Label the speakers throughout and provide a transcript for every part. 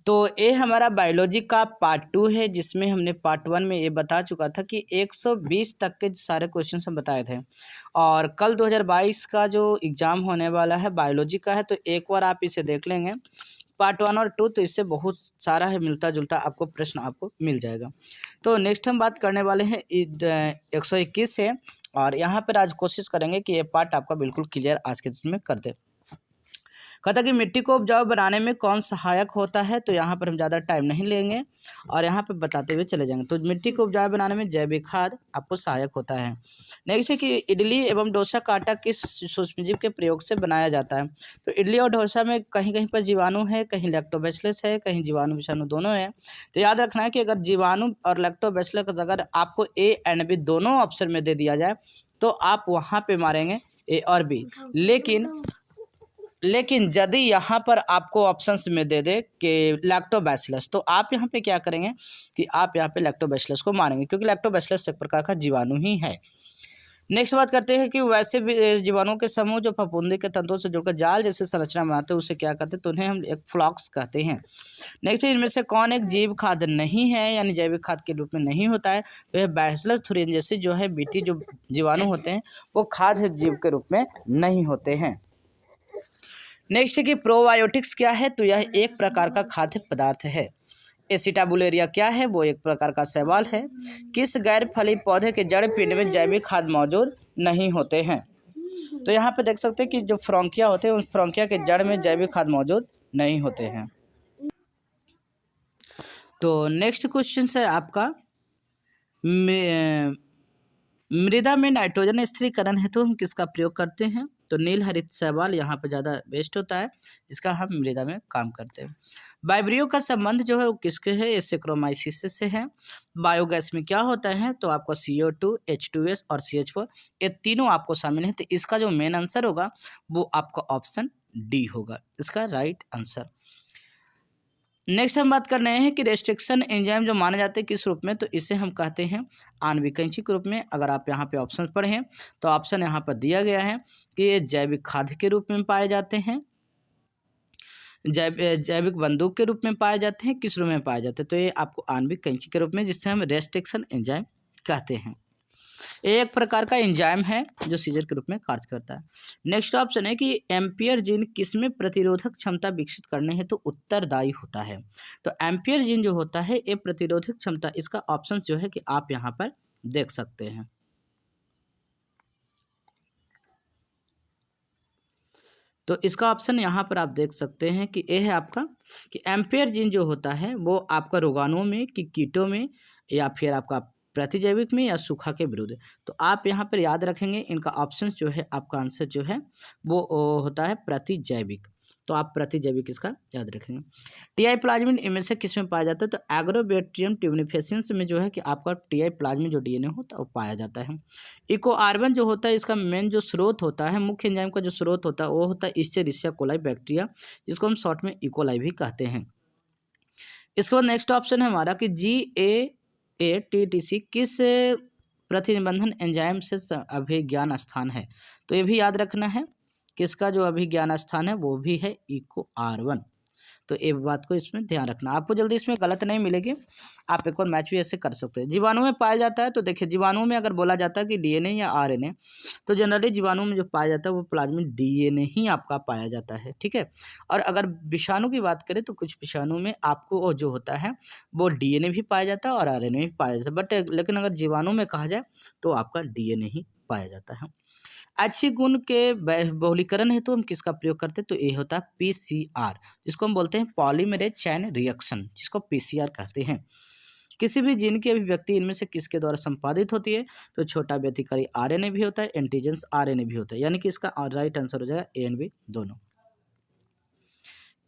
Speaker 1: तो ये हमारा बायोलॉजी का पार्ट 2 है, जिसमें हमने पार्ट 1 में ये बता चुका था कि 120 तक के सारे क्वेश्चन हम बताए थे। और कल 2022 का जो एग्ज़ाम होने वाला है बायोलॉजी का है, तो एक बार आप इसे देख लेंगे पार्ट 1 और 2, तो इससे बहुत सारा है मिलता जुलता आपको प्रश्न आपको मिल जाएगा। तो नेक्स्ट हम बात करने वाले हैं 121 से, और यहाँ पर आज कोशिश करेंगे कि ये पार्ट आपका बिल्कुल क्लियर आज के दिन में कर दे। कहता कि मिट्टी को उपजाऊ बनाने में कौन सहायक होता है, तो यहाँ पर हम ज़्यादा टाइम नहीं लेंगे और यहाँ पर बताते हुए चले जाएंगे। तो मिट्टी को उपजाऊ बनाने में जैविक खाद आपको सहायक होता है। नेक्स्ट है कि इडली एवं डोसा का आटा किस सूक्ष्मजीव के प्रयोग से बनाया जाता है। तो इडली और डोसा में कहीं कहीं पर जीवाणु है, कहीं लैक्टोबैसिलस है, कहीं जीवाणु विषाणु दोनों है। तो याद रखना है कि अगर जीवाणु और लैक्टोबैसिलस अगर आपको ए एंड बी दोनों ऑप्शन में दे दिया जाए तो आप वहाँ पे मारेंगे ए और बी। लेकिन यदि यहाँ पर आपको ऑप्शंस में दे दे कि लैक्टोबैसिलस, तो आप यहाँ पे क्या करेंगे कि आप यहाँ पे लैक्टोबैसिलस को मानेंगे, क्योंकि लैक्टोबैसिलस एक प्रकार का जीवाणु ही है। नेक्स्ट बात करते हैं कि वैसे भी जीवाणुओं के समूह जो फफूंदी के तंतुओं से जुड़कर जाल जैसे संरचना बनाते हैं उसे क्या कहते हैं, तो उन्हें हम एक फ्लॉक्स कहते हैं। नेक्स्ट इनमें से कौन एक जीव खाद नहीं है, यानी जैविक खाद के रूप में नहीं होता है, तो यह बैसिलस थुरिनजेन्सिस जो है बीटी जो जीवाणु होते हैं वो खाद्य जीव के रूप में नहीं होते हैं। नेक्स्ट है कि प्रोबायोटिक्स क्या है, तो यह एक प्रकार का खाद्य पदार्थ है। एसिटाबुलेरिया क्या है, वो एक प्रकार का शैवाल है। किस गैर फली पौधे के जड़ पिंड में जैविक खाद मौजूद नहीं होते हैं, तो यहाँ पे देख सकते हैं कि जो फ्रोंकिया होते हैं उस फ्रोंकिया के जड़ में जैविक खाद मौजूद नहीं होते हैं। तो नेक्स्ट क्वेश्चन है आपका मृदा में नाइट्रोजन स्थिरीकरण हेतु हम किसका प्रयोग करते हैं, तो नील हरित शैवाल यहाँ पर ज़्यादा बेस्ट होता है, इसका हम मृदा में काम करते हैं। वाइब्रियो का संबंध जो है वो किसके है, इससे क्रोमाइसिस से है। बायोगैस में क्या होता है, तो आपका CO2, H2S और CH4 ये तीनों आपको शामिल है। तो इसका जो मेन आंसर होगा वो आपका ऑप्शन डी होगा, इसका राइट आंसर। नेक्स्ट हम बात कर रहे हैं कि रेस्ट्रिक्शन एंजाइम जो माने जाते हैं किस रूप में, तो इसे हम कहते हैं आणविक कैंची के रूप में। अगर आप यहाँ पे ऑप्शन पढ़ें तो ऑप्शन यहाँ पर दिया गया है कि ये जैविक खाद्य के रूप में पाए जाते हैं, जैविक बंदूक के रूप में पाए जाते हैं, किस रूप में पाए जाते हैं, तो ये आपको आणविक कैंची के रूप में, जिससे हम रेस्ट्रिक्शन एंजाइम कहते हैं। एक प्रकार का एंजाइम है जो सीजर के रूप में कार्य करता है। नेक्स्ट ऑप्शन है कि एम्पियर जीन किसमें प्रतिरोधक क्षमता विकसित करने हेतु तो उत्तरदायी होता है, तो एम्पियर जीन जो होता है ये प्रतिरोधक क्षमता, इसका ऑप्शन जो है कि आप यहाँ पर देख सकते हैं। तो इसका ऑप्शन यहाँ पर आप देख सकते हैं कि ये है आपका कि एम्पियर जीन जो होता है वो आपका रोगाणुओं में कि कीटों में या फिर आपका प्रतिजैविक में या सूखा के विरुद्ध। तो आप यहाँ पर याद रखेंगे इनका ऑप्शन जो है आपका आंसर जो है वो होता है प्रतिजैविक, तो आप प्रतिजैविक इसका याद रखेंगे। टीआई प्लाज्मिन इनमें से किस में पाया जाता है, तो एग्रोबैक्टीरियम ट्यूनिफेसियंस में जो है कि आपका टीआई प्लाज्मिन जो डीएनए होता है वो पाया जाता है। इको आर्बन जो होता है इसका मेन जो स्रोत होता है, मुख्य एंजाइम का जो स्रोत होता है वो होता है इस्चेरिशिया कोलाई बैक्टीरिया, जिसको हम शॉर्ट में इकोलाई भी कहते हैं। इसके बाद नेक्स्ट ऑप्शन है हमारा कि GAATTC किस प्रतिनिबंधन एंजाइम से अभिज्ञान स्थान है, तो ये भी याद रखना है किसका जो अभिज्ञान स्थान है वो भी है इको R1, तो ये बात को इसमें ध्यान रखना। आपको जल्दी इसमें गलत नहीं मिलेगी, आप एक और मैच भी ऐसे कर सकते हैं। जीवाणु में पाया जाता है, तो देखिए जीवाणु में अगर बोला जाता है कि डीएनए या आरएनए, तो जनरली जीवाणु में जो पाया जाता है वो प्लाज्मिन डीएनए ही आपका पाया जाता है, ठीक है। और अगर विषाणु की बात करें तो कुछ विषाणु में आपको वो जो होता है वो डीएनए भी पाया जाता है और आरएनए भी पाया जाता है, बट लेकिन अगर जीवाणु में कहा जाए तो आपका डीएनए ही पाया जाता है। अच्छी गुण के बहुलीकरण हेतु हम किसका प्रयोग करते हैं, तो ये होता है PCR, जिसको हम बोलते हैं पॉलीमरेज चैन रिएक्शन, जिसको PCR कहते हैं। किसी भी जीन की अभिव्यक्ति इनमें से किसके द्वारा संपादित होती है, तो छोटा व्यतिकारी RNA भी होता है, एंटीजेंस RNA भी होता है, यानी कि इसका राइट आंसर हो जाएगा A and B दोनों।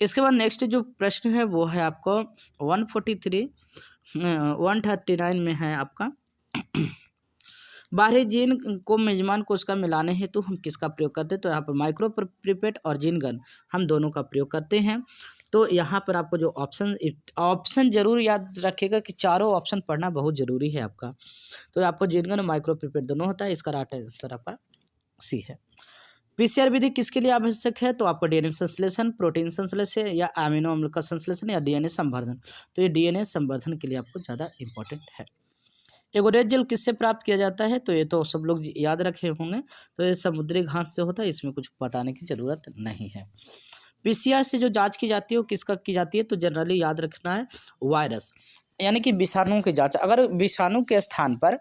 Speaker 1: इसके बाद नेक्स्ट जो प्रश्न है वो है आपको 139 में है आपका बाहरी जीन को मेजमान कोशिका मिलाने हेतु हम किसका प्रयोग करते हैं, तो यहाँ पर माइक्रो प्रिपेट और जीन गन हम दोनों का प्रयोग करते हैं। तो यहाँ पर आपको जो ऑप्शन जरूर याद रखिएगा कि चारों ऑप्शन पढ़ना बहुत जरूरी है आपका, तो आपको जीन गन और माइक्रो प्रिपेट दोनों होता है, इसका राइट आंसर आपका C है। पीसीआर विधि किसके लिए आवश्यक है? तो आपका डीएनए संश्लेषण, प्रोटीन संश्लेषण या अमीनो अम्ल का संश्लेषण या डीएनए संवर्धन। तो ये डीएनए संवर्धन के लिए आपको ज़्यादा इंपॉर्टेंट है। एगोरेट जेल किससे प्राप्त किया जाता है? तो ये तो सब लोग याद रखे होंगे। तो ये समुद्री घास से होता है, इसमें कुछ बताने की ज़रूरत नहीं है। पीसीआर से जो जांच की जाती है वो किसका की जाती है? तो जनरली याद रखना है वायरस, यानी कि विषाणुओं की जांच। अगर विषाणु के स्थान पर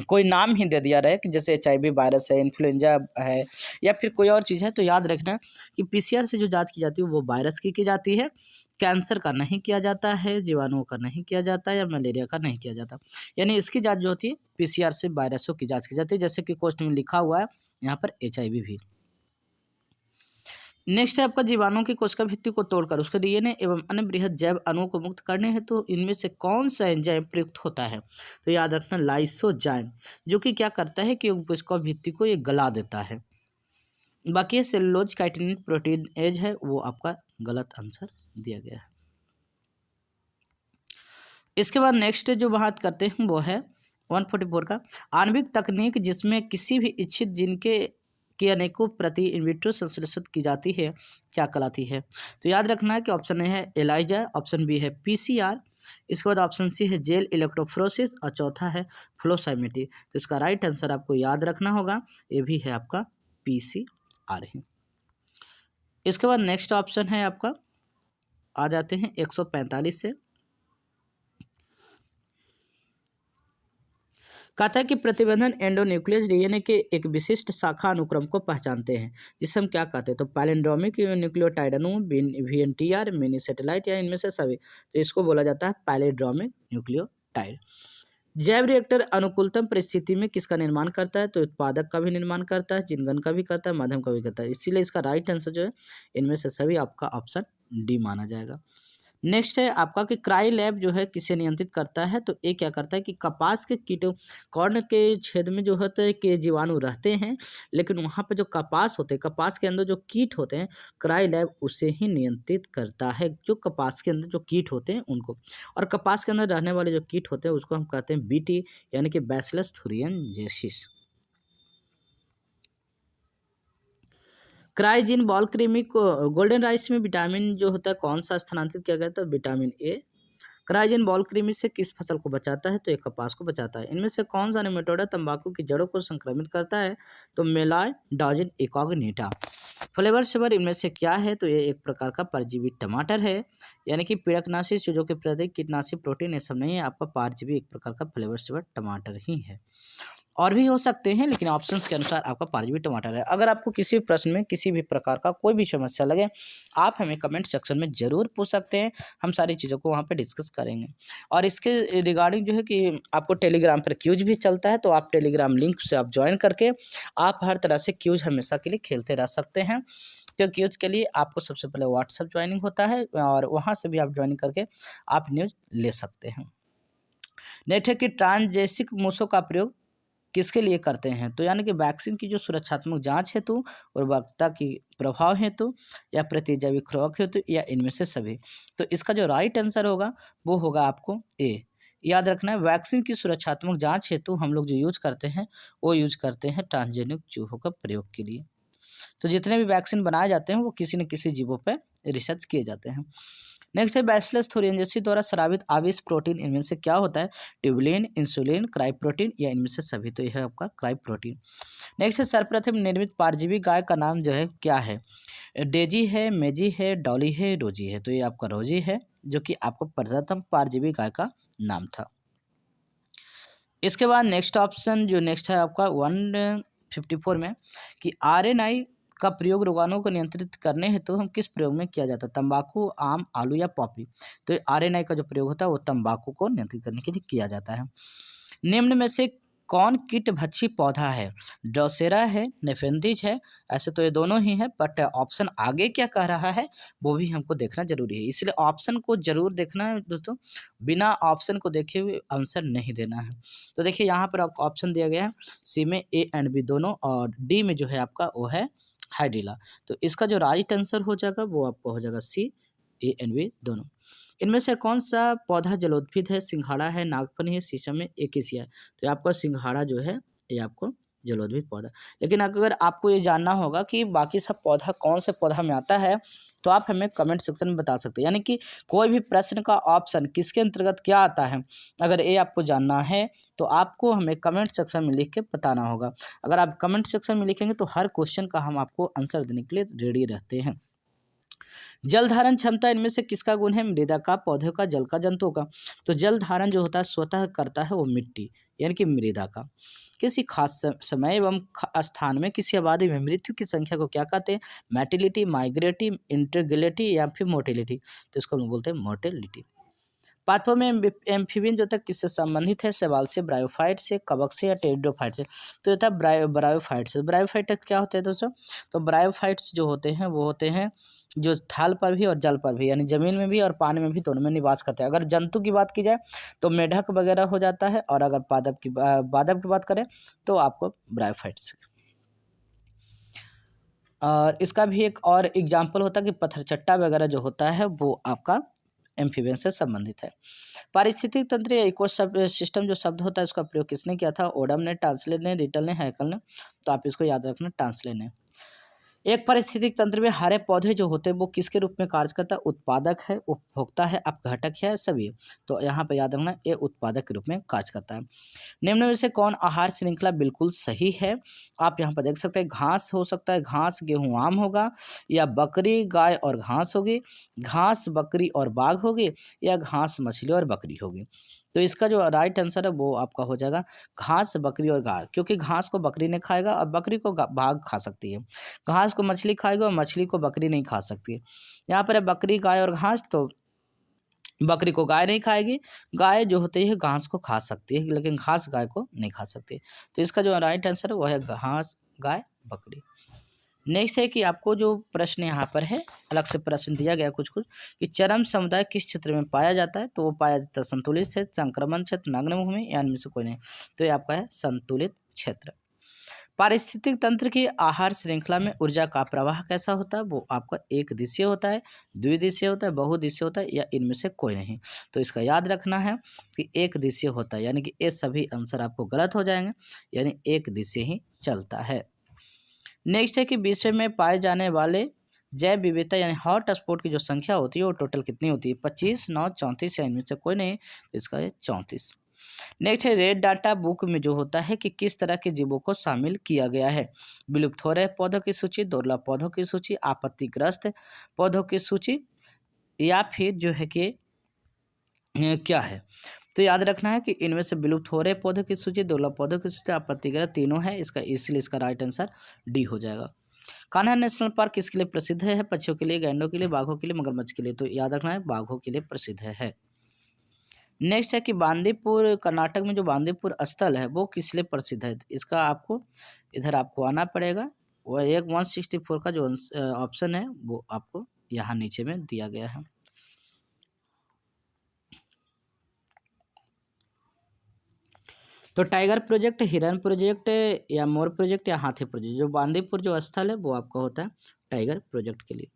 Speaker 1: कोई नाम ही दे दिया रहे कि जैसे एचआईवी वायरस है, इन्फ्लुएंजा है या फिर कोई और चीज़ है, तो याद रखना कि पीसीआर से जो जांच की जाती है वो वायरस की जाती है, कैंसर का नहीं किया जाता है, जीवाणुओं का नहीं किया जाता है या मलेरिया का नहीं किया जाता। यानी इसकी जांच जो होती है पीसीआर से वायरसों की जांच की जाती है, जैसे कि क्वेश्चन में लिखा हुआ है यहाँ पर एचआईवी भी। नेक्स्ट है आपका जीवाणु की कोशिका भित्ति को तोड़कर उसके डीएनए एवं अन्य बृहद जैव अणुओं को मुक्त करने हेतु तो इनमें से कौन सा एंजाइम प्रयुक्त होता है? तो याद रखना लाइसोजाइम, जो कि क्या करता है कि कोशिका भित्ति को ये गला देता है। बाकी सेलुलोज काइटिन प्रोटीन एज है, वो आपका गलत आंसर दिया गया है। इसके बाद नेक्स्ट जो बात करते हैं वो है 144 का आणविक तकनीक जिसमें किसी भी इच्छित जीन की अनेकों प्रति इनविट्रो संश्लेषित की जाती है क्या कहलाती है? तो याद रखना है कि ऑप्शन ए है एलाइजा, ऑप्शन बी है पीसीआर, इसके बाद ऑप्शन सी है जेल इलेक्ट्रोफोरेसिस और चौथा है फ्लोसाइमेट्री। तो इसका राइट आंसर आपको याद रखना होगा, ये भी है आपका पीसीआर ही। इसके बाद नेक्स्ट ऑप्शन है आपका, आ जाते हैं 145 से। कहता है कि प्रतिबंधन एंडोन्यूक्लियस डीएनए के एक विशिष्ट शाखा अनुक्रम को पहचानते हैं, जिसे हम क्या कहते हैं? तो पैलिंड्रोमिक न्यूक्लियोटाइड अणु, वीएनटीआर, मिनी सैटेलाइट या इनमें से सभी। तो इसको बोला जाता है पैलिंड्रोमिक न्यूक्लियोटाइड। जैव रिएक्टर अनुकूलतम परिस्थिति में किसका निर्माण करता है? तो उत्पादक का भी निर्माण करता है, जिनगन का भी करता है, माध्यम का भी करता है। इसीलिए इसका राइट आंसर जो है इनमें से सभी आपका ऑप्शन डी माना जाएगा। नेक्स्ट है आपका कि क्राई लैब जो है किसे नियंत्रित करता है? तो ये क्या करता है कि कपास के कीटों कॉर्न के छेद में जो होता है कि जीवाणु रहते हैं, लेकिन वहाँ पे जो कपास होते हैं, कपास के अंदर जो कीट होते हैं, क्राई लैब उसे ही नियंत्रित करता है, जो कपास के अंदर जो कीट होते हैं उनको। और कपास के अंदर रहने वाले जो कीट होते हैं उसको हम कहते हैं बीटी, यानी कि बैसिलस थुरिनजेसिस। क्राइजिन बॉल कृमि को गोल्डन राइस में विटामिन जो होता है कौन सा स्थानांतरित किया गया था? Vitamin A. क्राइजिन बॉल कृमि से किस फसल को बचाता है? तो एक कपास को बचाता है। इनमें से कौन सा नेमेटोडा तंबाकू की जड़ों को संक्रमित करता है? तो मेलाइडोजिन इकॉग्निटा। फ्लेवर सेवर इनमें से क्या है? तो ये एक प्रकार का परजीवी टमाटर है, यानी कि पीड़कनाशी चूजों के प्रति कीटनाशी प्रोटीन ये सब नहीं है, आपका परजीवी एक प्रकार का फ्लेवर सेवर टमाटर ही है। और भी हो सकते हैं, लेकिन ऑप्शंस के अनुसार आपका परजीवी टमाटर है। अगर आपको किसी भी प्रश्न में किसी भी प्रकार का कोई भी समस्या लगे, आप हमें कमेंट सेक्शन में ज़रूर पूछ सकते हैं, हम सारी चीज़ों को वहाँ पे डिस्कस करेंगे। और इसके रिगार्डिंग जो है कि आपको टेलीग्राम पर क्यूज भी चलता है, तो आप टेलीग्राम लिंक से आप ज्वाइन करके आप हर तरह से क्यूज हमेशा के लिए खेलते रह सकते हैं। तो क्यूज के लिए आपको सबसे पहले व्हाट्सएप ज्वाइनिंग होता है और वहाँ से भी आप ज्वाइनिंग करके आप न्यूज ले सकते हैं। नेक्स्ट है कि ट्रांसजेनिक मूसों का प्रयोग किसके लिए करते हैं? तो यानी कि वैक्सीन की जो सुरक्षात्मक जांच हेतु, उर्वरकता की प्रभाव हेतु या प्रतिजैविक खुराक हेतु या इनमें से सभी। तो इसका जो राइट आंसर होगा वो होगा आपको ए। याद रखना है वैक्सीन की सुरक्षात्मक जांच हेतु हम लोग जो यूज करते हैं वो यूज करते हैं ट्रांसजेनिक चूहों का प्रयोग के लिए। तो जितने भी वैक्सीन बनाए जाते हैं वो किसी न किसी जीवों पर रिसर्च किए जाते हैं। नेक्स्ट है बैसिलस थुरिनजेसिस द्वारा स्रावित आविष प्रोटीन इनमें से क्या होता है? ट्यूबुलिन, इंसुलिन, क्राई प्रोटीन या इनमें से सभी। तो यह है आपका क्राई प्रोटीन। नेक्स्ट है सर्वप्रथम निर्मित परजीवी गाय का नाम जो है क्या है? डेजी है, मेजी है, डॉली है, रोजी है। तो ये आपका रोजी है, जो कि आपको प्रथम परजीवी गाय का नाम था। इसके बाद नेक्स्ट ऑप्शन जो नेक्स्ट है आपका 154 में कि आरएनआई का प्रयोग रोगाणुओं को नियंत्रित करने हेतु हम किस प्रयोग में किया जाता है? तंबाकू, आम, आलू या पॉपी। तो आरएनआई का जो प्रयोग होता है वो तंबाकू को नियंत्रित करने के लिए किया जाता है। निम्न में से कौन कीटभक्षी पौधा है? ड्रोसेरा है, नेफेंथिस है। ऐसे तो ये दोनों ही है, बट ऑप्शन आगे क्या कह रहा है वो भी हमको देखना जरूरी है, इसलिए ऑप्शन को जरूर देखना है दोस्तों, बिना ऑप्शन को देखे हुए आंसर नहीं देना है। तो देखिए यहाँ पर आपको ऑप्शन दिया गया है सी में ए एंड बी दोनों, और डी में जो है आपका वो है हाइड्रिला। तो इसका जो राइट आंसर हो जाएगा वो आपको हो जाएगा सी, ए एंड बी दोनों। इनमें से कौन सा पौधा जलोद्भिद है? सिंघाड़ा है, नागफनी है, शीशम है, एकेसिया है। तो आपका सिंघाड़ा जो है ये आपको जलोद्भिद पौधा। लेकिन अगर आपको ये जानना होगा कि बाकी सब पौधा कौन से पौधा में आता है, तो आप हमें कमेंट सेक्शन में बता सकते हैं। यानी कि कोई भी प्रश्न का ऑप्शन किसके अंतर्गत क्या आता है, अगर ये आपको जानना है तो आपको हमें कमेंट सेक्शन में लिख के बताना होगा। अगर आप कमेंट सेक्शन में लिखेंगे तो हर क्वेश्चन का हम आपको आंसर देने के लिए रेडी रहते हैं। जल धारण क्षमता इनमें से किसका गुण है? मृदा का, पौधों का, जल का, जंतुओं का। तो जल धारण जो होता है स्वतः करता है वो मिट्टी यानी कि मृदा का। किसी खास समय एवं स्थान में किसी आबादी में मृत्यु की संख्या को क्या कहते हैं? मैटिलिटी, माइग्रेटी, इंटीग्रेलिटी या फिर मोटिलिटी। तो इसको हम बोलते हैं मोटिलिटी। पाथों में एम्फीबियन जो होता है किससे संबंधित है? शैवाल से, ब्रायोफाइट से, कवक से या टेरिडोफाइट से। तो होता है ब्रायोफाइट से। ब्रायोफाइट क्या होते हैं दोस्तों? तो ब्रायोफाइट्स जो होते हैं वो होते हैं जो थल पर भी और जल पर भी, यानी जमीन में भी और पानी में भी, दोनों में निवास करते हैं। अगर जंतु की बात की जाए तो मेढक वगैरह हो जाता है, और अगर पादप की बात करें तो आपको ब्रायोफाइट्स। और इसका भी एक और एग्जाम्पल होता है कि पत्थरचट्टा वगैरह जो होता है वो आपका एम्फीबियन से संबंधित है। पारिस्थितिक तंत्र या इको सिस्टम जो शब्द होता है उसका प्रयोग किसने किया था? ओडम ने, टांसले ने, रिटल ने, हैकल ने। तो आप इसको याद रखना, टांसले ने। एक पारिस्थितिक तंत्र में हरे पौधे जो होते हैं वो किसके रूप में कार्य करता है? उत्पादक है, उपभोक्ता है, अपघटक है, सभी। तो यहाँ पर याद रखना ये उत्पादक के रूप में कार्य करता है। निम्न में से कौन आहार श्रृंखला बिल्कुल सही है? आप यहाँ पर देख सकते हैं घास हो सकता है, घास गेहूँ आम होगा, या बकरी गाय और घास होगी, घास बकरी और बाघ होगी, या घास मछली और बकरी होगी। तो इसका जो राइट आंसर है वो आपका हो जाएगा घास बकरी और गाय, क्योंकि घास को बकरी नहीं खाएगा और बकरी को बाघ खा सकती है। घास को मछली खाएगा और मछली को बकरी नहीं खा सकती है। यहाँ पर है बकरी गाय और घास, तो बकरी को गाय नहीं खाएगी, गाय जो होती है घास को खा सकती है लेकिन घास गाय को नहीं खा सकती। तो इसका जो राइट आंसर है वो है घास गाय बकरी। नेक्स्ट है कि आपको जो प्रश्न यहाँ पर है, अलग से प्रश्न दिया गया कुछ कि चरम समुदाय किस क्षेत्र में पाया जाता है? तो वो पाया जाता है संतुलित क्षेत्र, संक्रमण क्षेत्र, नग्न भूमि, या इनमें से कोई नहीं। तो ये आपका है संतुलित क्षेत्र। पारिस्थितिक तंत्र की आहार श्रृंखला में ऊर्जा का प्रवाह कैसा होता है? वो आपका एक दिशीय होता है, द्विदिशीय होता है, बहुदिशीय होता है, या इनमें से कोई नहीं। तो इसका याद रखना है कि एक दिशीय होता है, यानी कि ये सभी आंसर आपको गलत हो जाएंगे, यानी एक दिशीय ही चलता है। नेक्स्ट है कि विश्व में पाए जाने वाले जैव विविधता यानी हॉट स्पॉट की जो संख्या होती है वो टोटल कितनी होती है? 25, 9, 34, या इनमें से कोई नहीं। इसका है 34। नेक्स्ट है रेड डाटा बुक में जो होता है कि किस तरह के जीवों को शामिल किया गया है? विलुप्त हो रहे पौधों की सूची, दुर्लभ पौधों की सूची, आपत्तिग्रस्त पौधों की सूची, या फिर जो है कि क्या है? तो याद रखना है कि इनमें से विलुप्त हो रहे पौधों की सूची, दुर्लभ पौधों की सूची, आपत्तिग्रस्त, तीनों है इसका, इसलिए इसका राइट आंसर डी हो जाएगा। कान्हा नेशनल पार्क किसके लिए प्रसिद्ध है? पक्षियों के लिए, गैंडों के लिए, बाघों के लिए, मगरमच्छ के लिए। तो याद रखना है बाघों के लिए प्रसिद्ध है। नेक्स्ट है कि बांदीपुर कर्नाटक में जो बांदीपुर स्थल है वो किस लिए प्रसिद्ध है? इसका आपको इधर आपको आना पड़ेगा, वो एक 164 का जो ऑप्शन है वो आपको यहाँ नीचे में दिया गया है। तो टाइगर प्रोजेक्ट, हिरन प्रोजेक्ट, या मोर प्रोजेक्ट, या हाथी प्रोजेक्ट। जो बांदीपुर जो स्थल है वो आपका होता है टाइगर प्रोजेक्ट के लिए।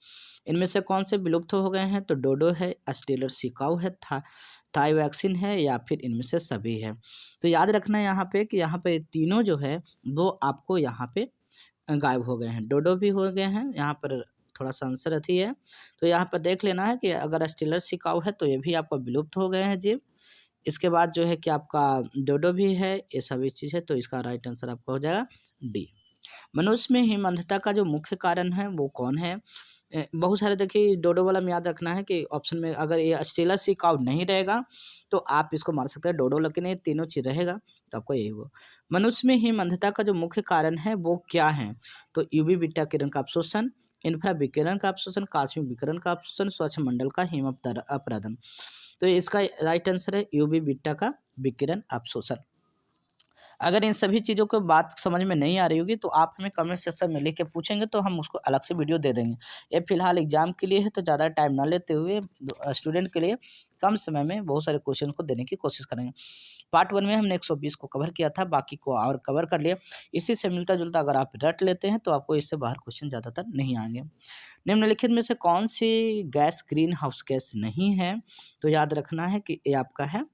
Speaker 1: इनमें से कौन से विलुप्त हो गए हैं? तो डोडो है, ऑस्ट्रेलियर सिकाऊ है, थाई वैक्सीन है, या फिर इनमें से सभी है। तो याद रखना है यहाँ पे कि यहाँ पे तीनों जो है वो आपको यहाँ पे गायब हो गए हैं। डोडो भी हो गए हैं, यहाँ पर थोड़ा सा आंसर अथी है। तो यहाँ पर देख लेना है कि अगर ऑस्ट्रेलियर सिकाऊ है तो ये भी आपका विलुप्त हो गए हैं जीव। इसके बाद जो है कि आपका डोडो भी है, ये सभी चीज़ है। तो इसका राइट आंसर आपका हो जाएगा डी। मनुष्य में हिमंधता का जो मुख्य कारण है वो कौन है? बहुत सारे देखिए डोडो वाला में याद रखना है कि ऑप्शन में अगर ये ऑस्ट्रेलिया सी काउ नहीं रहेगा तो आप इसको मार सकते हैं डोडो, लेकिन ये तीनों चीज़ रहेगा तो आपको यही होगा। मनुष्य में हिमंधता का जो मुख्य कारण है वो क्या है? तो यूवी बीटा किरण का अवशोषण, इन्फ्रा विकिरण का अवशोषण, कास्मिक विकिरण का अवशोषण, स्वच्छ मंडल का हिम अपराधन। तो इसका राइट आंसर है यूवी बीटा का विकिरण अवशोषण। अगर इन सभी चीज़ों को बात समझ में नहीं आ रही होगी तो आप हमें कमेंट सेक्शन में लिख के पूछेंगे तो हम उसको अलग से वीडियो दे देंगे। ये फिलहाल एग्जाम के लिए है तो ज़्यादा टाइम ना लेते हुए स्टूडेंट के लिए कम समय में बहुत सारे क्वेश्चन को देने की कोशिश करेंगे। पार्ट 1 में हमने 120 को कवर किया था, बाकी को और कवर कर लिया। इसी से मिलता जुलता अगर आप रट लेते हैं तो आपको इससे बाहर क्वेश्चन ज़्यादातर नहीं आएंगे। निम्नलिखित में से कौन सी गैस ग्रीन हाउस गैस नहीं है? तो याद रखना है कि ये आपका है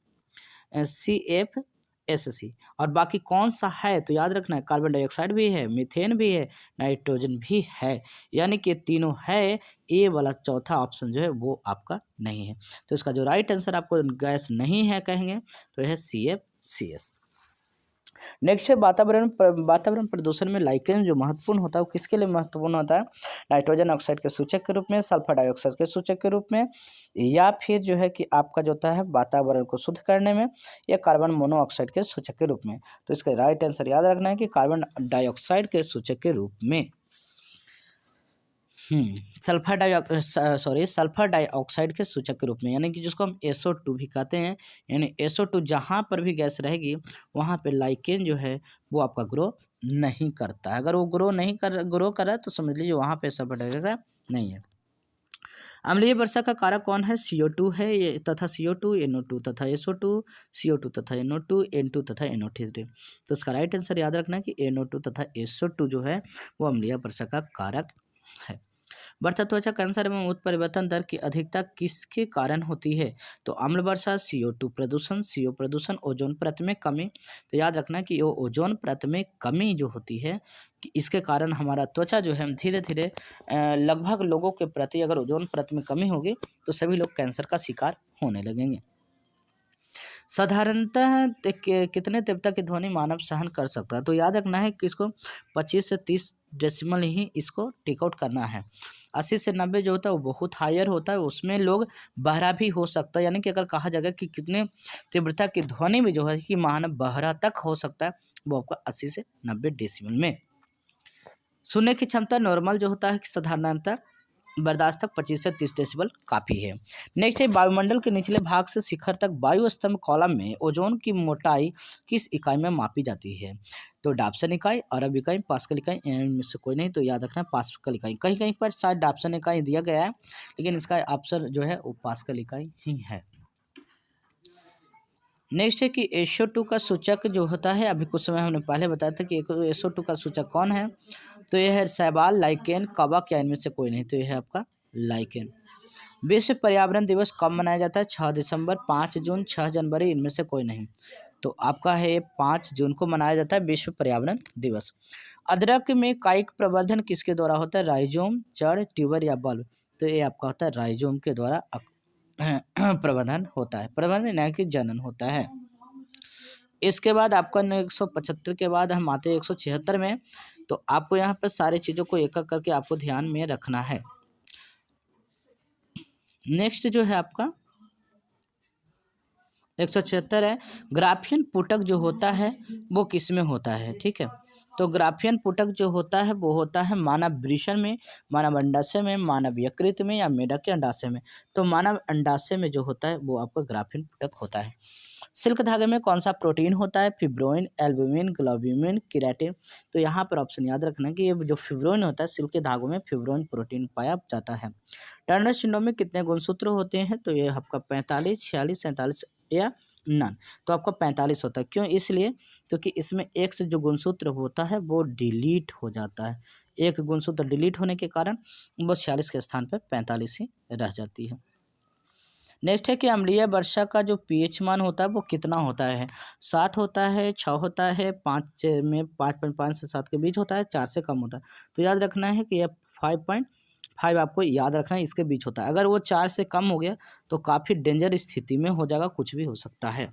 Speaker 1: CF SC। और बाकी कौन सा है तो याद रखना है, कार्बन डाइऑक्साइड भी है, मीथेन भी है, नाइट्रोजन भी है, यानी कि तीनों है। ए वाला चौथा ऑप्शन जो है वो आपका नहीं है। तो इसका जो राइट आंसर आपको गैस नहीं है कहेंगे तो यह CFCS। नेक्स्ट है वातावरण प्रदूषण में लाइकेन जो महत्वपूर्ण होता है वो किसके लिए महत्वपूर्ण होता है? नाइट्रोजन ऑक्साइड के सूचक के रूप में, सल्फर डाइऑक्साइड के सूचक के रूप में, या फिर जो है कि आपका जो होता है वातावरण को शुद्ध करने में, या कार्बन मोनोऑक्साइड के सूचक के रूप में। तो इसका राइट आंसर याद रखना है कि कार्बन डाइऑक्साइड के सूचक के रूप में। सल्फर डाइऑक्साइड के सूचक के रूप में, यानी कि जिसको हम SO2 भी कहते हैं। यानी SO2 जहाँ पर भी गैस रहेगी वहाँ पे लाइकेन जो है वो आपका ग्रो नहीं करता है। अगर वो ग्रो कर रहा है तो समझ लीजिए वहाँ पे सल्फर डाइऑक्साइड नहीं है। अम्लीय वर्षा का कारक कौन है? CO2 है ये, तथा CO2, NO2 तथा SO2, CO2 तथा NO2, N2 तथा NO3। तो इसका राइट आंसर याद रखना है कि NO2 तथा SO2 जो है वो अम्लीय वर्षा का कारक है। बढ़ता त्वचा कैंसर एवं उत्परिवर्तन दर की अधिकता किसके कारण होती है? तो अम्ल वर्षा, CO2 प्रदूषण, CO प्रदूषण, ओजोन परत में कमी। तो याद रखना कि वो ओजोन परत में कमी जो होती है कि इसके कारण हमारा त्वचा जो है धीरे धीरे लगभग लोगों के प्रति अगर ओजोन परत में कमी होगी तो सभी लोग कैंसर का शिकार होने लगेंगे। साधारणतः कितने तीव्रता की ध्वनि मानव सहन कर सकता है? तो याद रखना है कि इसको 25 से 30 डेसिमल ही इसको टेक आउट करना है। 80 से 90 जो होता है वो बहुत हायर होता है, उसमें लोग बहरा भी हो सकता है। यानी कि अगर कहा जाएगा कि कितने तीव्रता की ध्वनि में जो है कि मानव बहरा तक हो सकता है, वो आपका 80 से 90 डेसिमल में। सुनने की क्षमता नॉर्मल जो होता है कि साधारणतः बर्दाश्त तक 25 से 30 डेसिबल काफ़ी है। नेक्स्ट है वायुमंडल के निचले भाग से शिखर तक वायु स्तंभ कॉलम में ओजोन की मोटाई किस इकाई में मापी जाती है? तो डाप्सन इकाई, अरब इकाई, पास्कल इकाई, इनमें से कोई नहीं। तो याद रखना पास्कल इकाई। कहीं कहीं पर शायद डाप्सन इकाई दिया गया है, लेकिन इसका ऑप्शन जो है वो पास्कल इकाई ही है। नेक्स्ट है कि SO2 का सूचक जो होता है, अभी कुछ समय हमने पहले बताया था कि SO2 का सूचक कौन है? तो यह है शैवाल, लाइकेन, कवक, या इनमें से कोई नहीं। तो यह है आपका लाइकेन। विश्व पर्यावरण दिवस कब मनाया जाता है? 6 दिसंबर, 5 जून, 6 जनवरी, इनमें से कोई नहीं। तो आपका है 5 जून को मनाया जाता है विश्व पर्यावरण दिवस। अदरक में कायिक प्रवर्धन किसके द्वारा होता है? राइजोम, जड़, ट्यूबर या बल्ब। तो ये आपका होता है राइजोम के द्वारा प्रवर्धन होता है, प्रवर्धन यानी कि जनन होता है। इसके बाद आपका 175 के बाद हम आते हैं 176 में। तो आपको यहाँ पर सारी चीज़ों को एक एक करके आपको ध्यान में रखना है। नेक्स्ट जो है आपका 176 है, ग्राफियन पुटक जो होता है वो किस में होता है? ठीक है, तो ग्राफियन पुटक जो होता है वो होता है मानव वृषण में, मानव अंडाशय में, मानव यकृत में, या मेढक के अंडाशय में। तो मानव अंडाशय में जो होता है वो आपका ग्राफियन पुटक होता है। सिल्क धागे में कौन सा प्रोटीन होता है? फिब्रोइन, एल्ब्यूमिन, ग्लोब्यूमिन, केराटिन। तो यहाँ पर ऑप्शन याद रखना कि ये जो फिब्रोइन होता है, सिल्क के धागों में फिब्रोइन प्रोटीन पाया जाता है। टर्नर सिंड्रोम में कितने गुणसूत्र होते हैं? तो ये आपका 45, 46, 47 या नन। तो आपका 45 होता है। क्यों? इसलिए क्योंकि इसमें एक से जो गुणसूत्र होता है वो डिलीट हो जाता है। एक गुणसूत्र डिलीट होने के कारण वो 46 के स्थान पर 45 ही रह जाती है। नेक्स्ट है कि अम्लीय वर्षा का जो pH मान होता है वो कितना होता है? 7 होता है, 6 होता है, 5 में 5.5 से 7 के बीच होता है, 4 से कम होता है। तो याद रखना है कि यह 5.5 आपको याद रखना है, इसके बीच होता है। अगर वो 4 से कम हो गया तो काफ़ी डेंजर स्थिति में हो जाएगा, कुछ भी हो सकता है।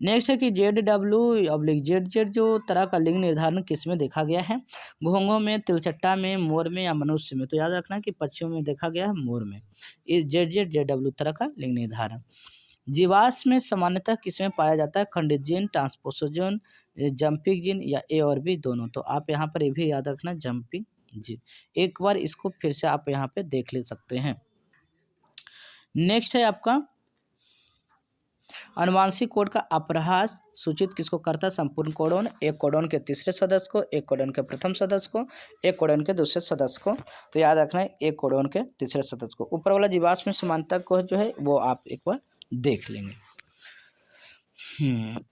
Speaker 1: नेक्स्ट है कि ZW/ZZ जो तरह का लिंग निर्धारण किस में देखा गया है? घोंघों में, तिलचट्टा में, मोर में, या मनुष्य में। तो याद रखना कि पक्षियों में देखा गया है, मोर में। इस ZZ/ZW तरह का लिंग निर्धारण। जीवाश्म में सामान्यतः किसमें पाया जाता है? खंडित जीन, ट्रांसपोसोजन, जंपिंग जीन, या ए और बी दोनों। तो आप यहाँ पर ये भी याद रखना जंपिंग जीन। एक बार इसको फिर से आप यहाँ पे देख ले सकते हैं। नेक्स्ट है आपका अनुवांशिक कोड का अपभ्रंश सूचित किसको करता है? संपूर्ण कोडोन, एक कोडोन के तीसरे सदस्य को, एक कोडोन के प्रथम सदस्य को, एक कोडोन के दूसरे सदस्य को। तो याद रखना है एक कोडोन के तीसरे सदस्य को। ऊपर वाला जीवाश्म में समानता को जो है वो आप एक बार देख लेंगे।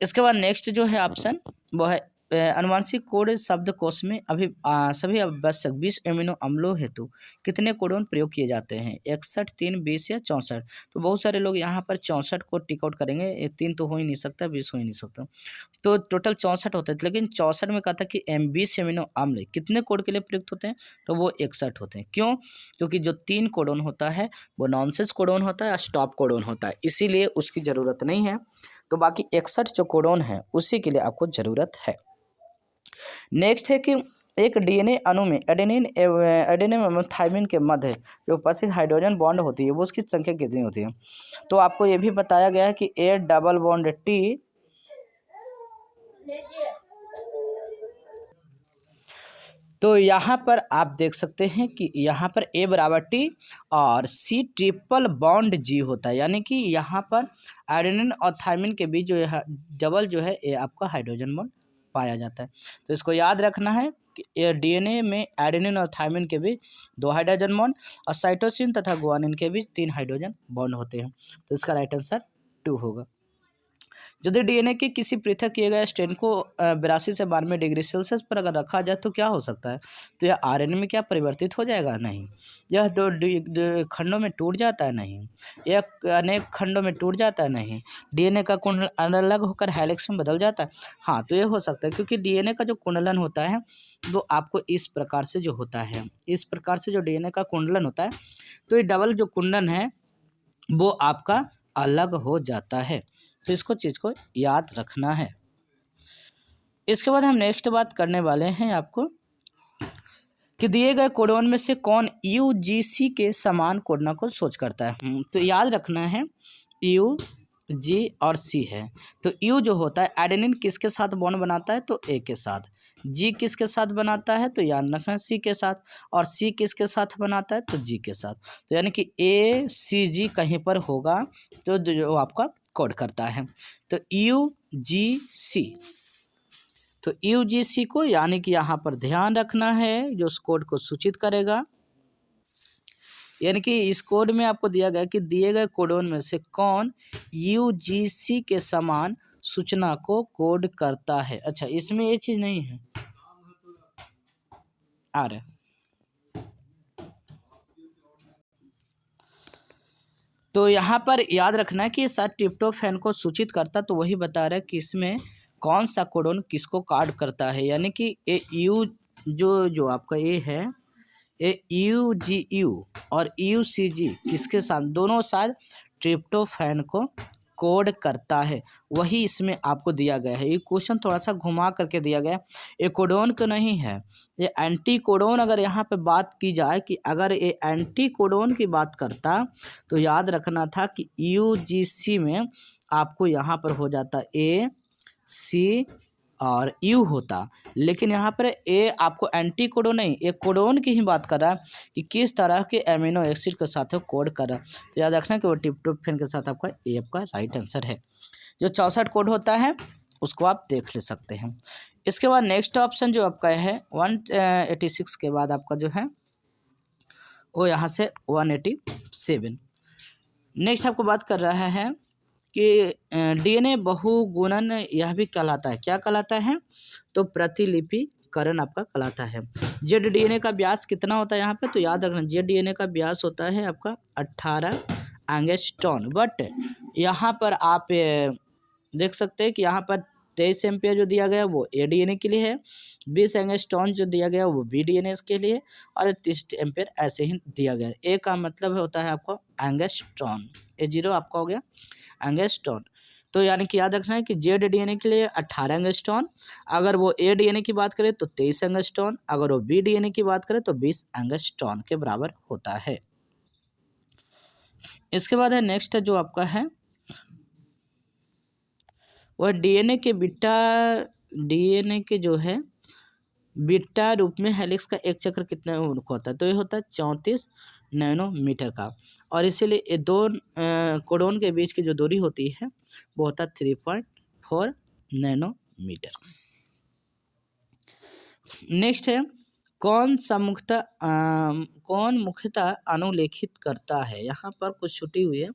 Speaker 1: इसके बाद नेक्स्ट जो है ऑप्शन वो है अनुवांशिक कोड शब्दकोश में अभी सभी आवश्यक 20 एमिनो अम्लों हेतु कितने कोडोन प्रयोग किए जाते हैं? 61, 3, 20 या 64? तो बहुत सारे लोग यहाँ पर 64 को टिक आउट करेंगे, ये 3 तो हो ही नहीं सकता, 20 हो ही नहीं सकता, तो टोटल 64 होते हैं। लेकिन 64 में कहा था कि 20 एमिनो अम्ल कितने कोड के लिए प्रयुक्त होते हैं? तो वो 61 होते हैं। क्यों? क्योंकि जो 3 कोडोन होता है वो नॉनसेंस कोडोन होता है या स्टॉप कोडोन होता है, इसीलिए उसकी ज़रूरत नहीं है। तो बाकी 61 जो कोडोन है उसी के लिए आपको ज़रूरत है। नेक्स्ट है कि एक डीएनए अणु में एडेनिन एवं थाइमिन के मध्य जो उपस्थित हाइड्रोजन बॉन्ड होती है वो उसकी संख्या कितनी होती है? तो आपको ये भी बताया गया है कि ए डबल बॉन्ड टी, तो यहाँ पर आप देख सकते हैं कि यहाँ पर ए बराबर टी और सी ट्रिपल बॉन्ड जी होता है, यानी कि यहाँ पर एडेनिन और थाइमिन के बीच जो है डबल जो है ये आपका हाइड्रोजन बॉन्ड पाया जाता है। तो इसको याद रखना है कि डीएनए में एडेनिन और थाइमिन के बीच 2 हाइड्रोजन बॉन्ड और साइटोसिन तथा गुआनिन के बीच 3 हाइड्रोजन बॉन्ड होते हैं। तो इसका राइट आंसर 2 होगा। यदि डीएनए के किसी पृथक किए गए स्ट्रेन को 82 से 92 डिग्री सेल्सियस पर अगर रखा जाए तो क्या हो सकता है? तो यह आरएनए में क्या परिवर्तित हो जाएगा? नहीं। यह दो खंडों में टूट जाता है? नहीं। यह अनेक खंडों में टूट जाता है? नहीं। डीएनए का कुंडल अलग होकर हेलिक्स में बदल जाता है? हाँ, तो यह हो सकता है, क्योंकि डीएनए का जो कुंडलन होता है वो आपको इस प्रकार से जो होता है, इस प्रकार से जो डीएनए का कुंडलन होता है, तो ये डबल जो कुंडलन है वो आपका अलग हो जाता है। तो इसको चीज़ को याद रखना है। इसके बाद हम नेक्स्ट बात करने वाले हैं आपको कि दिए गए कोडोन में से कौन यूजीसी के समान कोडना को सोच करता है? तो याद रखना है यू, जी और सी है। तो यू जो होता है एडेनिन किसके साथ बॉन्ड बनाता है? तो ए के साथ। जी किसके साथ बनाता है? तो याद रखना सी के साथ। और सी किसके साथ बनाता है? तो जी के साथ। तो यानी कि ए सी जी कहीं पर होगा तो जो आपका कोड करता है। तो यू जी सी, तो यू जी सी को यानी कि यहाँ पर ध्यान रखना है जो उस कोड को सूचित करेगा, यानी कि इस कोड में आपको दिया गया कि दिए गए कोडोन में से कौन यूजीसी के समान सूचना को कोड करता है। अच्छा, इसमें ये चीज़ नहीं है, आ रहा है। तो यहाँ पर याद रखना है कि साथ ट्रिप्टोफैन को सूचित करता, तो वही बता रहा है कि इसमें कौन सा कोडोन किसको कार्ड करता है, यानी कि ए यू जो आपका ये है ए यू जी यू और यू सी जी इसके साथ दोनों साथ ट्रिप्टोफैन को कोड करता है, वही इसमें आपको दिया गया है। ये क्वेश्चन थोड़ा सा घुमा करके दिया गया है, ये कोडोन का नहीं है, ये एंटी कोडोन। अगर यहाँ पे बात की जाए कि अगर ये एंटी कोडोन की बात करता तो याद रखना था कि यू जी सी में आपको यहाँ पर हो जाता ए सी और यू होता, लेकिन यहाँ पर ए आपको एंटी कोडोन नहीं, एक कोडोन की ही बात कर रहा है कि किस तरह के एमिनो एसिड के साथ वो कोड कर रहा है। तो याद रखना कि वो ट्रिप्टोफैन के साथ आपका ए आपका राइट आंसर है। जो 64 कोड होता है उसको आप देख ले सकते हैं। इसके बाद नेक्स्ट ऑप्शन जो आपका है 186 के बाद आपका जो है वो यहाँ से 187। नेक्स्ट आपको बात कर रहा है कि डीएनए बहुगुणन यह भी कहलाता है, क्या कहलाता है? तो प्रतिलिपिकरण आपका कहलाता है। जेड डीएनए का व्यास कितना होता है यहाँ पे? तो याद रखना जेड डीएनए का व्यास होता है आपका 18 एंगस्ट्रॉन। बट यहाँ पर आप देख सकते हैं कि यहाँ पर 23 एम्पियर जो दिया गया वो ए डीएनए के लिए है, 20 एंगस्ट्रॉन जो दिया गया वो बी डीएनए के लिए, और 30 एम्पियर ऐसे ही दिया गया। ए का मतलब होता है आपको एंगस्ट्रॉन, ए जीरो आपका हो गया एंगस्ट्रॉन। तो यानी कि याद रखना है कि जेड डीएनए के लिए 18 एंगस्ट्रॉन, अगर वो ए डीएनए की बात करें तो 23 एंगस्ट्रॉन, अगर वो बी डीएनए की बात करें तो 20 एंगस्ट्रॉन के बराबर होता है। इसके बाद है नेक्स्ट जो आपका है वह डीएनए के जो है बीटा रूप में हेलिक्स का एक चक्र कितना होता है? तो ये होता है 34 नैनोमीटर का, और इसीलिए ये दो कोडोन के बीच की जो दूरी होती है वो होता है 3.4 नैनोमीटर। नेक्स्ट है कौन मुख्यतः अनुलेखित करता है? यहाँ पर कुछ छुट्टी हुई है,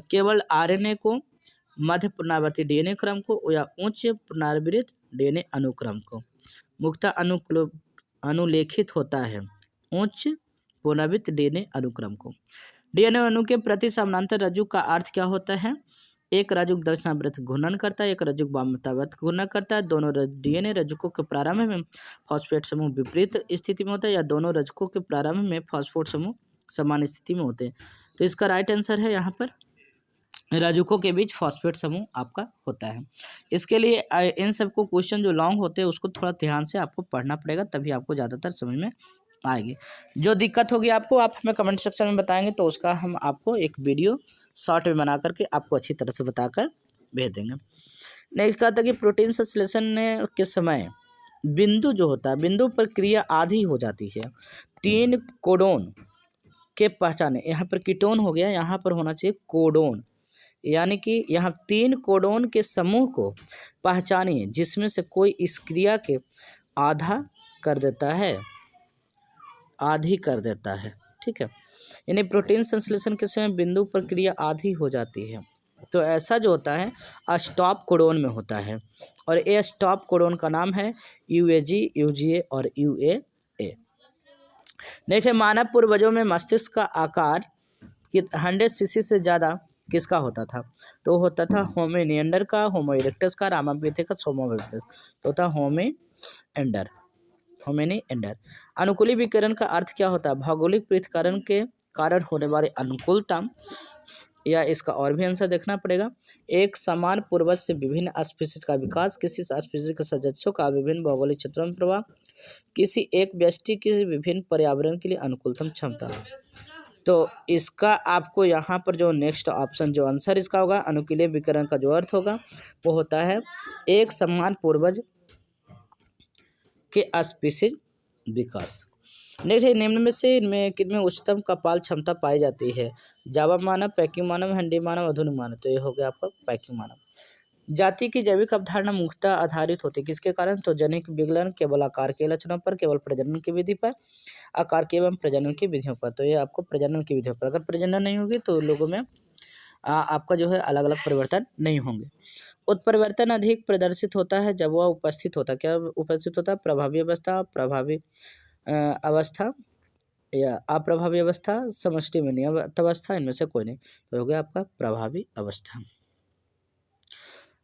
Speaker 1: केवल आरएनए को मध्य पुनरावृत्ति डीएनए क्रम को या उच्च पुनरावृत्त डीएनए अनुक्रम को। मुख्यतः अनुलेखित होता है उच्च पुनरावृत्त डीएनए अनुक्रम को। डीएनए अणु के प्रति समानांतर रज्जु का अर्थ क्या होता है? एक रज्जुक दक्षिणावर्त घूर्णन करता है, एक रज्जुक वामावर्त घूर्णन करता है। दोनों डीएनए रज्जुकों के प्रारंभ में फॉस्फेट समूह विपरीत स्थिति में होता है या दोनों रज्जुकों के प्रारंभ में फॉस्फेट समूह समान स्थिति में होते हैं। तो इसका राइट आंसर है यहाँ पर रज्जुकों के बीच फॉस्फेट समूह आपका होता है। इसके लिए इन सबको क्वेश्चन जो लॉन्ग होते हैं उसको थोड़ा ध्यान से आपको पढ़ना पड़ेगा, तभी आपको ज़्यादातर समझ में आएगी। जो दिक्कत होगी आपको आप हमें कमेंट सेक्शन में बताएंगे, तो उसका हम आपको एक वीडियो शॉर्ट में बना करके आपको अच्छी तरह से बताकर भेज देंगे। नेक्स्ट कहता है कि प्रोटीन संश्लेषण के समय बिंदु जो होता है, बिंदु पर क्रिया आधी हो जाती है। 3 कोडोन के पहचाने, यहाँ पर कीटोन हो गया, यहाँ पर होना चाहिए कोडोन, यानी कि यहाँ 3 कोडोन के समूह को पहचानिए जिसमें से कोई इस क्रिया के आधा कर देता है, आधी कर देता है। ठीक है, यानी प्रोटीन संश्लेषण के समय बिंदु पर क्रिया आधी हो जाती है। तो ऐसा जो होता है स्टॉप कोडोन में होता है, और ये स्टॉप कोडोन का नाम है UAG, UGA और UAA। नेक्स्ट है मानव पूर्वजों में मस्तिष्क का आकार 100 cc से ज़्यादा किसका होता था? तो होता था होमिनिएंडर का, होमो इरेक्टस का, रामापिथेकस, होमो हबिलिस। तो होता होमिनिएंडर। अनुकूली विकिरण का अर्थ क्या होता है? भौगोलिक पृथक्करण के कारण होने वाली अनुकूलता, या इसका और भी आंसर देखना पड़ेगा। एक समान पूर्वज से विभिन्न स्पीशीज का विकास, किसी स्पीशीज के सदस्यों का विभिन्न भौगोलिक क्षेत्रों में प्रभाव, किसी एक व्यष्टि की विभिन्न पर्यावरण के लिए अनुकूलतम क्षमता। तो इसका आपको यहाँ पर जो नेक्स्ट ऑप्शन जो आंसर इसका होगा, अनुकूली विकिरण का जो अर्थ होगा वो होता है एक समान पूर्वज के स्पीशीज विकास। नेक्स्ट है निम्न में से इनमें किनमें उच्चतम कपाल क्षमता पाई जाती है? जावा मानव, पैकिंग मानव, हैंडी मानव, आधुनिक मानव। तो ये हो गया आपका पैकिंग मानव। जाति की जैविक अवधारणा मुख्यतः आधारित होती है किसके कारण? तो जनिक विकलन केवल आकार के लक्षणों पर, केवल प्रजनन की विधि पर, आकार के एवं प्रजनन की विधियों पर। तो ये आपको प्रजनन की विधियों पर, अगर प्रजनन नहीं होगी तो लोगों में आपका जो है अलग अलग परिवर्तन नहीं होंगे। उत्परिवर्तन अधिक प्रदर्शित होता है जब वह उपस्थित होता है। क्या उपस्थित होता है? प्रभावी अवस्था, प्रभावी अवस्था या अप्रभावी अवस्था, समष्टि में नियत अवस्था, इनमें से कोई नहीं। तो हो गया आपका प्रभावी अवस्था।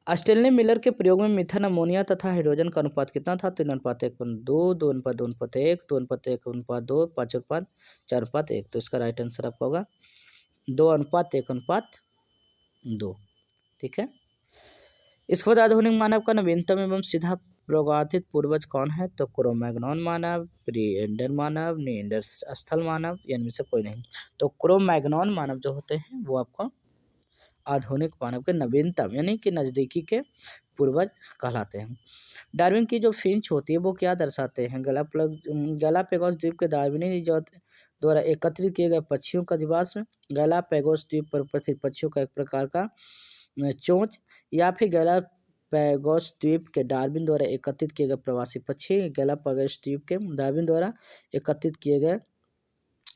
Speaker 1: स्टेनली मिलर के प्रयोग में मिथेन, अमोनिया तथा हाइड्रोजन का अनुपात कितना था? 3:1:2, 2:2:1, 2:1:2, 5:4:1। तो इसका राइट आंसर आपका होगा 2:1:2। ठीक है, इसके बाद आधुनिक मानव का नवीनतम एवं सीधा प्रवर्तित पूर्वज कौन है? तो क्रोमैग्नॉन मानव, प्रिएंडर मानव, निएंडरस्थल मानव, इनमें से कोई नहीं। तो क्रोमैग्नॉन मानव जो होते हैं वो आपको आधुनिक मानव के नवीनतम यानी कि नज़दीकी के पूर्वज कहलाते हैं। डार्विन की जो फिंच होती है वो क्या दर्शाते हैं? गैलापेगोस द्वीप के डार्विनी द्वारा एकत्रित किए गए पक्षियों का अधिवास में, गैलापेगोस द्वीप पर उपस्थित पक्षियों का एक प्रकार का चोंच, या फिर गैलापेगोस द्वीप के डार्विन द्वारा एकत्रित किए गए प्रवासी पक्षी, गैलापेगोस द्वीप के डार्विन द्वारा एकत्रित किए गए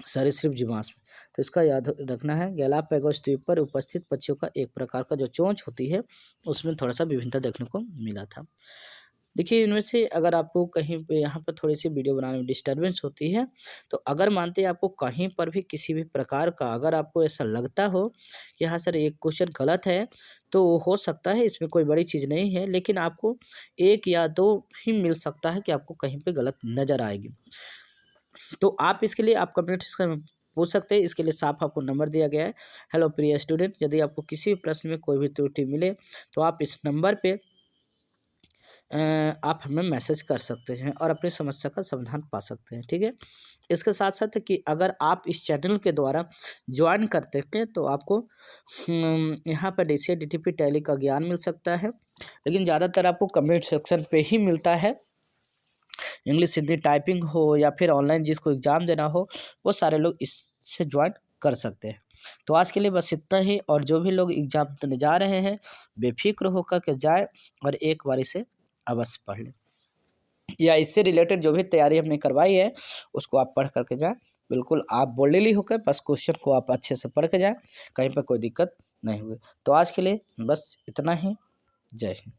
Speaker 1: सरीसृप जीवाश्म। तो इसका याद रखना है, गैलापेगोस द्वीप पर उपस्थित पक्षियों का एक प्रकार का जो चोंच होती है उसमें थोड़ा सा विभिन्नता देखने को मिला था। देखिए इनमें से अगर आपको कहीं पे यहाँ पर थोड़ी सी वीडियो बनाने में डिस्टर्बेंस होती है, तो अगर मानते हैं आपको कहीं पर भी किसी भी प्रकार का अगर आपको ऐसा लगता हो कि हाँ सर एक क्वेश्चन गलत है, तो हो सकता है, इसमें कोई बड़ी चीज़ नहीं है, लेकिन आपको 1 या 2 ही मिल सकता है कि आपको कहीं पे गलत नज़र आएगी। तो आप इसके लिए आप कमेंट में पूछ सकते हैं, इसके लिए साफ आपको नंबर दिया गया है। हेलो प्रिय स्टूडेंट, यदि आपको किसी भी प्रश्न में कोई भी त्रुटि मिले तो आप इस नंबर पे आप हमें मैसेज कर सकते हैं और अपनी समस्या का समाधान पा सकते हैं। ठीक है, इसके साथ साथ कि अगर आप इस चैनल के द्वारा ज्वाइन करते हैं तो आपको यहाँ पर DCA DTP टैली का ज्ञान मिल सकता है, लेकिन ज़्यादातर आपको कमेंट सेक्शन पे ही मिलता है। इंग्लिश हिंदी टाइपिंग हो या फिर ऑनलाइन जिसको एग्ज़ाम देना हो, वो सारे लोग इससे ज्वाइन कर सकते हैं। तो आज के लिए बस इतना ही, और जो भी लोग एग्ज़ाम देने जा रहे हैं बेफिक्र होकर के जाए और एक बार इसे अवश्य पढ़ लें, या इससे रिलेटेड जो भी तैयारी हमने करवाई है उसको आप पढ़ करके जाएँ। बिल्कुल आप बोल्डली होकर बस क्वेश्चन को आप अच्छे से पढ़ के जाएँ, कहीं पर कोई दिक्कत नहीं हुए। तो आज के लिए बस इतना ही। जय हिंद।